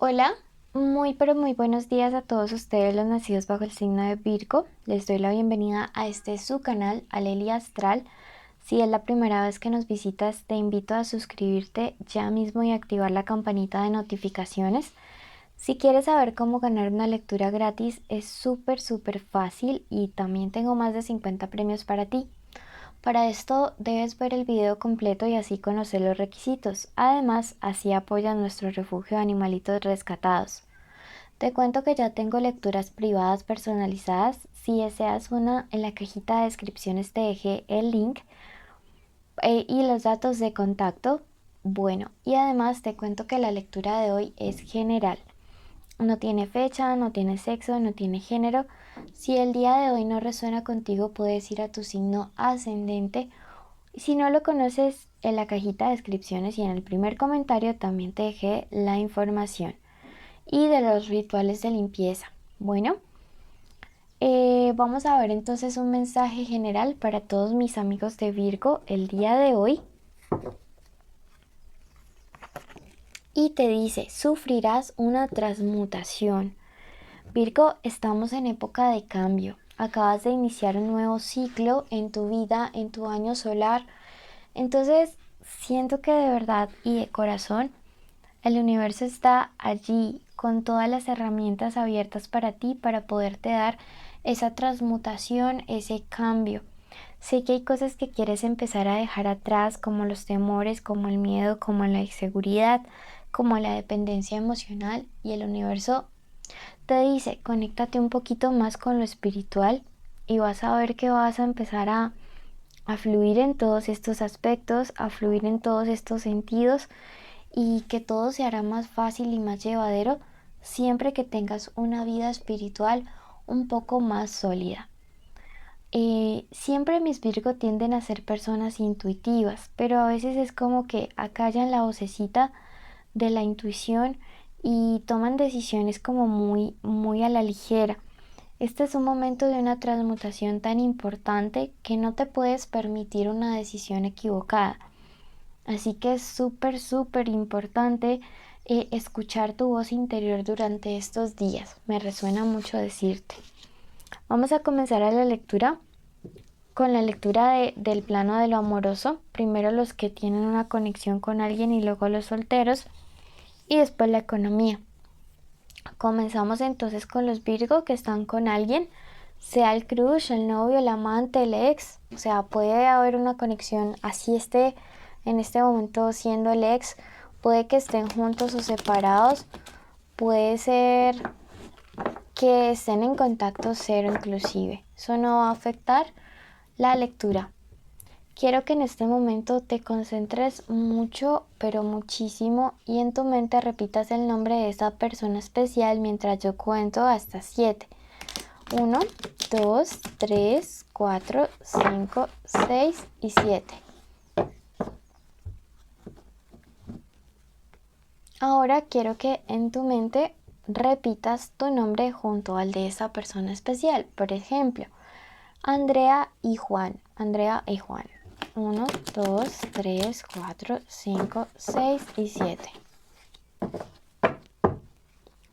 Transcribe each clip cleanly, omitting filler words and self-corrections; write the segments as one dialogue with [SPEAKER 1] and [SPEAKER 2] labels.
[SPEAKER 1] Hola, muy pero muy buenos días a todos ustedes los nacidos bajo el signo de Virgo. Les doy la bienvenida a este su canal, Alelia Astral. Si es la primera vez que nos visitas, te invito a suscribirte ya mismo y activar la campanita de notificaciones. Si quieres saber cómo ganar una lectura gratis, es súper fácil y también tengo más de 50 premios para ti. Para esto debes ver el video completo y así conocer los requisitos. Además, así apoyas nuestro refugio de animalitos rescatados. Te cuento que ya tengo lecturas privadas personalizadas. Si deseas una, en la cajita de descripciones te dejé el link y los datos de contacto. Bueno, y además te cuento que la lectura de hoy es general. No tiene fecha, no tiene sexo, no tiene género. Si el día de hoy no resuena contigo, puedes ir a tu signo ascendente. Si no lo conoces, en la cajita de descripciones y en el primer comentario también te dejé la información. Y de los rituales de limpieza. Bueno, vamos a ver entonces un mensaje general para todos mis amigos de Virgo el día de hoy. Y te dice, sufrirás una transmutación. Virgo, estamos en época de cambio. Acabas de iniciar un nuevo ciclo en tu vida, en tu año solar. Entonces, siento que de verdad y de corazón, el universo está allí con todas las herramientas abiertas para ti para poderte dar esa transmutación, ese cambio. Sé que hay cosas que quieres empezar a dejar atrás, como los temores, como el miedo, como la inseguridad, como la dependencia emocional, y el universo te dice, conéctate un poquito más con lo espiritual y vas a ver que vas a empezar a fluir en todos estos aspectos, a fluir en todos estos sentidos y que todo se hará más fácil y más llevadero siempre que tengas una vida espiritual un poco más sólida. Siempre mis Virgo tienden a ser personas intuitivas, pero a veces es como que acallan la vocecita de la intuición y toman decisiones como muy a la ligera. Este es un momento de una transmutación tan importante que no te puedes permitir una decisión equivocada. Así que es súper importante escuchar tu voz interior durante estos días. Me resuena mucho decirte. Vamos a comenzar a la lectura con la lectura del plano de lo amoroso. Primero los que tienen una conexión con alguien y luego los solteros. Y después la economía. Comenzamos entonces con los Virgo que están con alguien, sea el crush, el novio, el amante, el ex. O sea, puede haber una conexión, así esté en este momento siendo el ex, puede que estén juntos o separados, puede ser que estén en contacto cero inclusive. Eso no va a afectar la lectura. Quiero que en este momento te concentres mucho, pero muchísimo, y en tu mente repitas el nombre de esa persona especial mientras yo cuento hasta 7. 1, 2, 3, 4, 5, 6 y 7. Ahora quiero que en tu mente repitas tu nombre junto al de esa persona especial. Por ejemplo, Andrea y Juan. Andrea y Juan. 1, 2, 3, 4, 5, 6 y 7.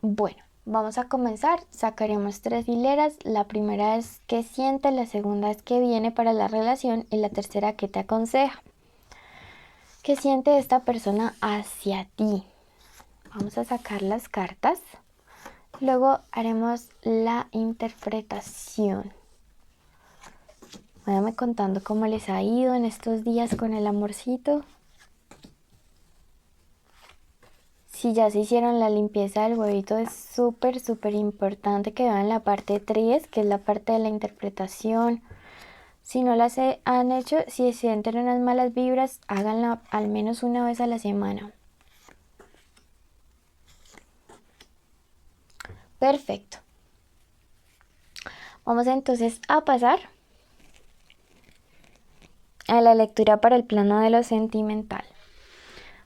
[SPEAKER 1] Bueno, vamos a comenzar. Sacaremos 3 hileras. La primera es qué siente, la segunda es qué viene para la relación y la tercera qué te aconseja. ¿Qué siente esta persona hacia ti? Vamos a sacar las cartas. Luego haremos la interpretación. Váyame contando cómo les ha ido en estos días con el amorcito. Si ya se hicieron la limpieza del huevito, es súper importante que vean la parte 3, que es la parte de la interpretación. Si no las han hecho, si sienten unas malas vibras, háganla al menos una vez a la semana. Perfecto. Vamos entonces a pasar a la lectura para el plano de lo sentimental.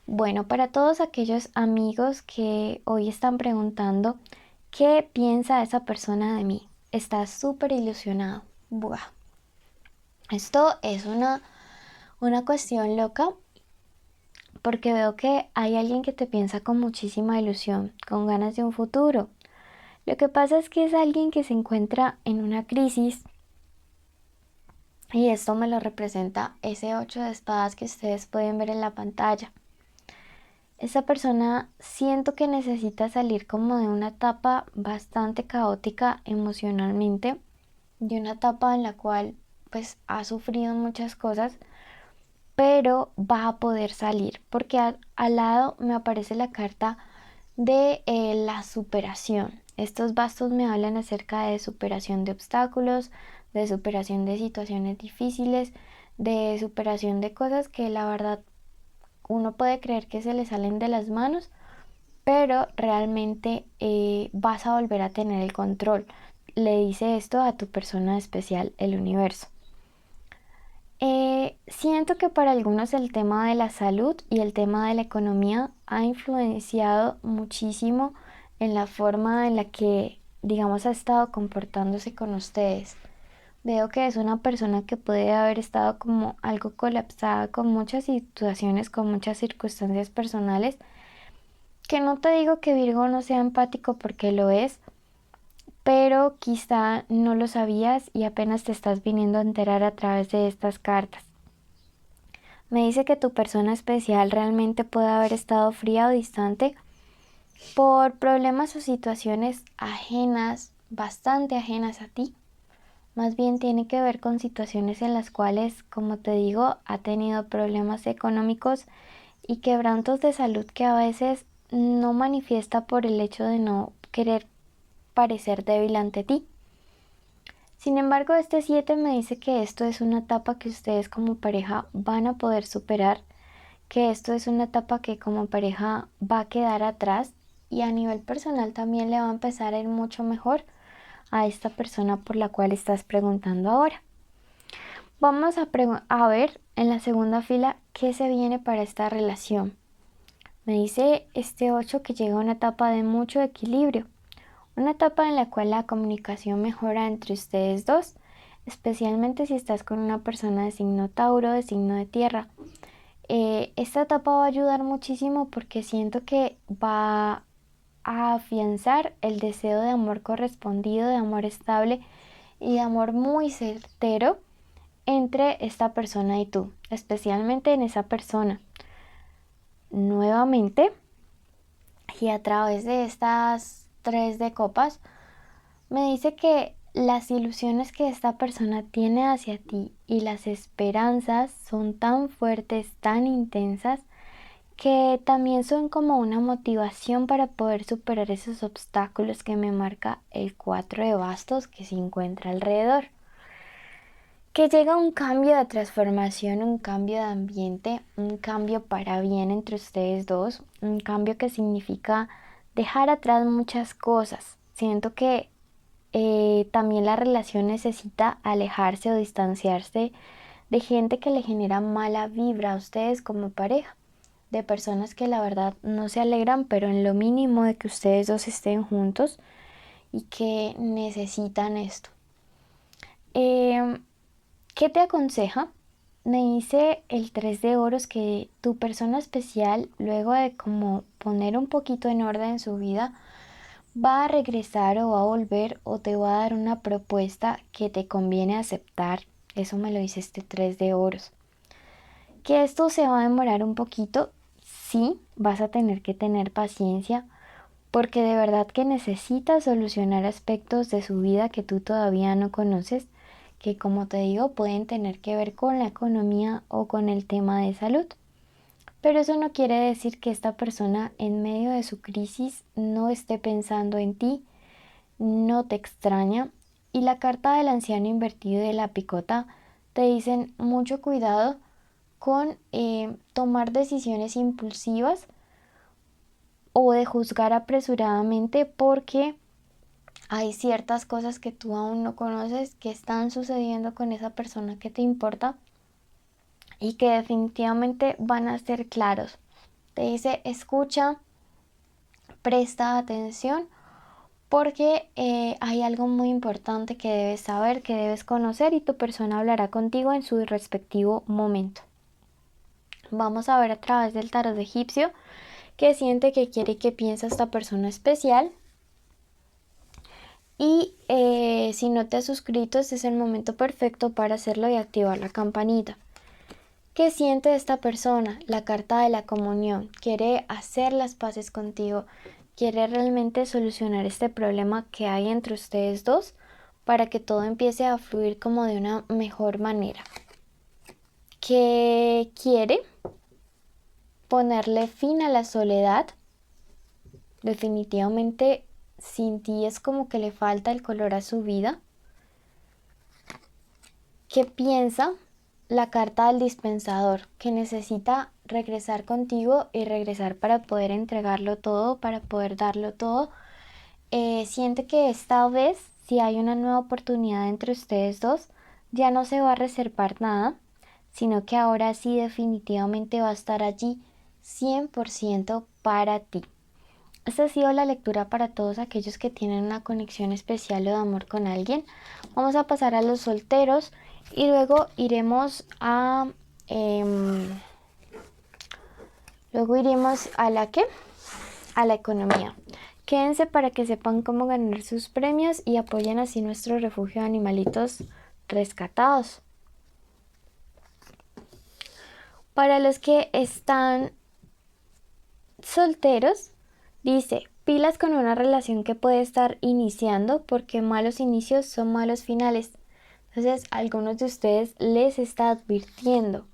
[SPEAKER 1] Bueno, para todos aquellos amigos que hoy están preguntando qué piensa esa persona de mí, está súper ilusionado. Buah. Esto es una cuestión loca porque veo que hay alguien que te piensa con muchísima ilusión, con ganas de un futuro. Lo que pasa es que es alguien que se encuentra en una crisis y esto me lo representa ese 8 de espadas que ustedes pueden ver en la pantalla. Esa persona siento que necesita salir como de una etapa bastante caótica emocionalmente, de una etapa en la cual pues ha sufrido muchas cosas, pero va a poder salir porque al lado me aparece la carta de la superación. Estos bastos me hablan acerca de superación de obstáculos, de superación de situaciones difíciles, de superación de cosas que la verdad uno puede creer que se le salen de las manos, pero realmente vas a volver a tener el control. Le dice esto a tu persona especial, el universo. Siento que para algunos el tema de la salud y el tema de la economía ha influenciado muchísimo en la forma en la que, digamos, ha estado comportándose con ustedes. Veo que es una persona que puede haber estado como algo colapsada con muchas situaciones, con muchas circunstancias personales, que no te digo que Virgo no sea empático porque lo es, pero quizá no lo sabías y apenas te estás viniendo a enterar a través de estas cartas. Me dice que tu persona especial realmente puede haber estado fría o distante por problemas o situaciones ajenas, bastante ajenas a ti. Más bien tiene que ver con situaciones en las cuales, como te digo, ha tenido problemas económicos y quebrantos de salud que a veces no manifiesta por el hecho de no querer parecer débil ante ti. Sin embargo, este 7 me dice que esto es una etapa que ustedes como pareja van a poder superar, que esto es una etapa que como pareja va a quedar atrás y a nivel personal también le va a empezar a ir mucho mejor a esta persona por la cual estás preguntando ahora. Vamos a ver en la segunda fila qué se viene para esta relación. Me dice este 8 que llega a una etapa de mucho equilibrio, una etapa en la cual la comunicación mejora entre ustedes dos, especialmente si estás con una persona de signo Tauro, de signo de tierra. Esta etapa va a ayudar muchísimo porque siento que va a afianzar el deseo de amor correspondido, de amor estable y de amor muy certero entre esta persona y tú, especialmente en esa persona. Nuevamente, y a través de estas 3 de copas, me dice que las ilusiones que esta persona tiene hacia ti y las esperanzas son tan fuertes, tan intensas, que también son como una motivación para poder superar esos obstáculos que me marca el 4 de bastos que se encuentra alrededor. Que llega un cambio de transformación, un cambio de ambiente, un cambio para bien entre ustedes dos, un cambio que significa dejar atrás muchas cosas. Siento que también la relación necesita alejarse o distanciarse de gente que le genera mala vibra a ustedes como pareja, de personas que la verdad no se alegran, pero en lo mínimo de que ustedes dos estén juntos y que necesitan esto. ¿Qué te aconseja? Me dice el 3 de oros que tu persona especial, luego de como poner un poquito en orden su vida, va a regresar o va a volver o te va a dar una propuesta que te conviene aceptar. Eso me lo dice este 3 de oros. Que esto se va a demorar un poquito, sí, vas a tener que tener paciencia porque de verdad que necesitas solucionar aspectos de su vida que tú todavía no conoces, que como te digo pueden tener que ver con la economía o con el tema de salud. Pero eso no quiere decir que esta persona en medio de su crisis no esté pensando en ti, no te extraña. Y la carta del anciano invertido y de la picota te dicen mucho cuidado con tomar decisiones impulsivas o de juzgar apresuradamente porque hay ciertas cosas que tú aún no conoces que están sucediendo con esa persona que te importa y que definitivamente van a ser claros. Te dice, escucha, presta atención porque hay algo muy importante que debes saber, que debes conocer y tu persona hablará contigo en su respectivo momento. Vamos a ver a través del tarot egipcio qué siente, qué quiere y qué piensa esta persona especial. Y si no te has suscrito, este es el momento perfecto para hacerlo y activar la campanita. ¿Qué siente esta persona? La carta de la comunión. Quiere hacer las paces contigo. Quiere realmente solucionar este problema que hay entre ustedes dos para que todo empiece a fluir como de una mejor manera. ¿Qué quiere? Ponerle fin a la soledad. Definitivamente sin ti es como que le falta el color a su vida. ¿Qué piensa? La carta del dispensador, que necesita regresar contigo y regresar para poder entregarlo todo, para poder darlo todo. Siente que esta vez, si hay una nueva oportunidad entre ustedes dos, ya no se va a reservar nada, sino que ahora sí definitivamente va a estar allí 100% para ti. Esta ha sido la lectura para todos aquellos que tienen una conexión especial o de amor con alguien. Vamos a pasar a los solteros y luego iremos a a la economía. Quédense para que sepan cómo ganar sus premios y apoyen así nuestro refugio de animalitos rescatados. Para los que están solteros, dice, pilas con una relación que puede estar iniciando porque malos inicios son malos finales. Entonces, a algunos de ustedes les está advirtiendo.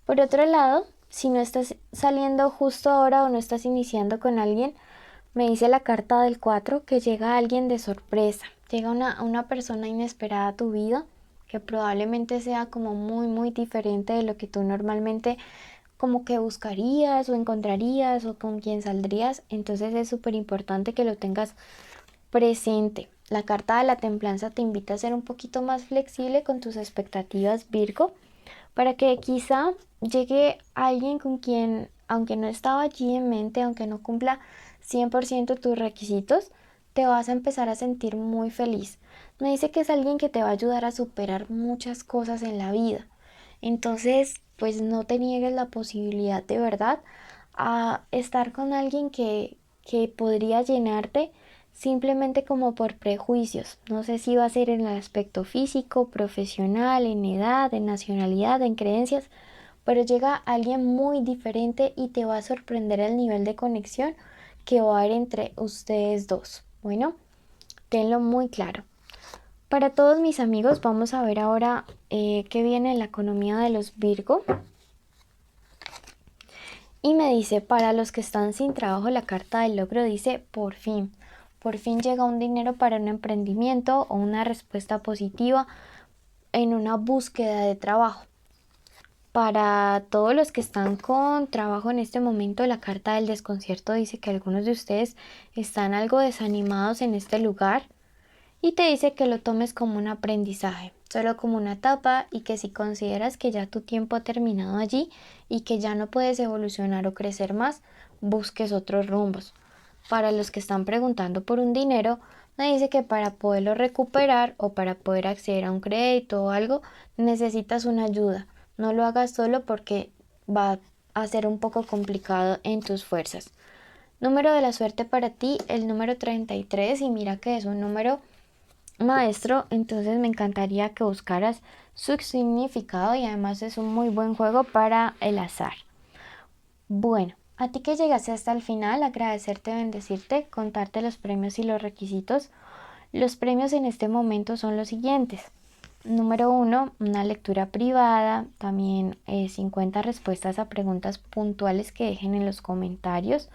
[SPEAKER 1] Por otro lado, si no estás saliendo justo ahora o no estás iniciando con alguien, me dice la carta del 4 que llega alguien de sorpresa. Llega una persona inesperada a tu vida que probablemente sea como muy diferente de lo que tú normalmente como que buscarías o encontrarías o con quien saldrías. Entonces es súper importante que lo tengas presente. La carta de la templanza te invita a ser un poquito más flexible con tus expectativas, Virgo, para que quizá llegue alguien con quien, aunque no estaba allí en mente, aunque no cumpla 100% tus requisitos, te vas a empezar a sentir muy feliz. Me dice que es alguien que te va a ayudar a superar muchas cosas en la vida. Entonces, pues no te niegues la posibilidad de verdad a estar con alguien que podría llenarte simplemente como por prejuicios. No sé si va a ser en el aspecto físico, profesional, en edad, en nacionalidad, en creencias, pero llega alguien muy diferente y te va a sorprender el nivel de conexión que va a haber entre ustedes dos. Bueno, tenlo muy claro. Para todos mis amigos, vamos a ver ahora qué viene en la economía de los Virgo. Y me dice, para los que están sin trabajo, la carta del logro dice, por fin llega un dinero para un emprendimiento o una respuesta positiva en una búsqueda de trabajo. Para todos los que están con trabajo en este momento, la carta del desconcierto dice que algunos de ustedes están algo desanimados en este lugar y te dice que lo tomes como un aprendizaje, solo como una etapa, y que si consideras que ya tu tiempo ha terminado allí y que ya no puedes evolucionar o crecer más, busques otros rumbos. Para los que están preguntando por un dinero, me dice que para poderlo recuperar o para poder acceder a un crédito o algo, necesitas una ayuda. No lo hagas solo porque va a ser un poco complicado en tus fuerzas. Número de la suerte para ti, el número 33, y mira que es un número maestro, entonces me encantaría que buscaras su significado y además es un muy buen juego para el azar. Bueno, a ti que llegaste hasta el final, agradecerte, bendecirte, contarte los premios y los requisitos. Los premios en este momento son los siguientes. Número 1, una lectura privada, también 50 respuestas a preguntas puntuales que dejen en los comentarios.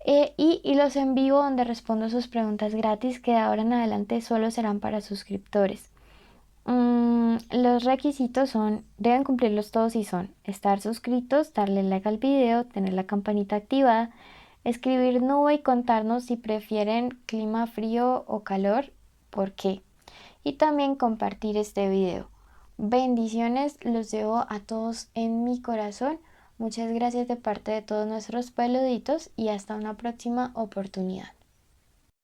[SPEAKER 1] Y los en vivo donde respondo sus preguntas gratis que de ahora en adelante solo serán para suscriptores. Los requisitos deben cumplirlos todos y son estar suscritos, darle like al video, tener la campanita activada, escribir nube y contarnos si prefieren clima frío o calor, por qué. Y también compartir este video. Bendiciones, los llevo a todos en mi corazón. Muchas gracias de parte de todos nuestros peluditos y hasta una próxima oportunidad.